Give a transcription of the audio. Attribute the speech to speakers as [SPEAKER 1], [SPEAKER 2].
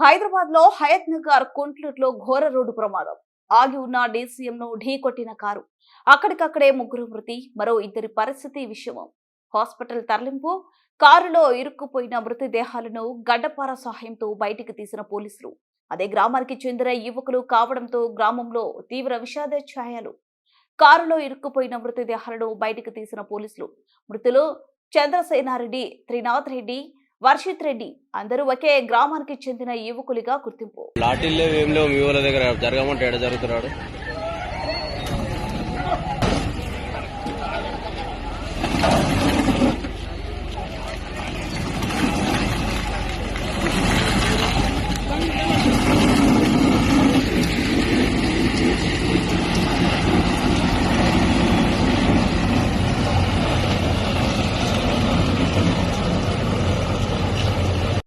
[SPEAKER 1] హైదరాబాద్ లో హయత్ నగర్ కుంట్లూరులో ఘోర రోడ్డు ప్రమాదం. ఆగి ఉన్న డీసీఎం ను ఢీకొట్టిన కారు. అక్కడికక్కడే ముగ్గురు మృతి, మరో ఇద్దరి పరిస్థితి విషమం. హాస్పిటల్ తరలింపు. కారులో ఇరుక్కుపోయిన మృతదేహాలను గడ్డపార సహాయంతో బయటికి తీసిన పోలీసులు. అదే గ్రామానికి చెందిన యువకులు కావడంతో గ్రామంలో తీవ్ర విషాద ఛాయలు. కారులో ఇరుక్కుపోయిన మృతదేహాలను బయటికి తీసిన పోలీసులు. మృతులు చంద్రసేనారెడ్డి, త్రినాథ్ రెడ్డి, వర్షిత్ రెడ్డి అందరూ ఒకే గ్రామానికి చెందిన యువకులుగా గుర్తింపు.
[SPEAKER 2] లాఠీలు ఏం లేవు మీ ఊళ్ళ దగ్గర జరగమంటే ఎడ జరుగుతున్నాడు.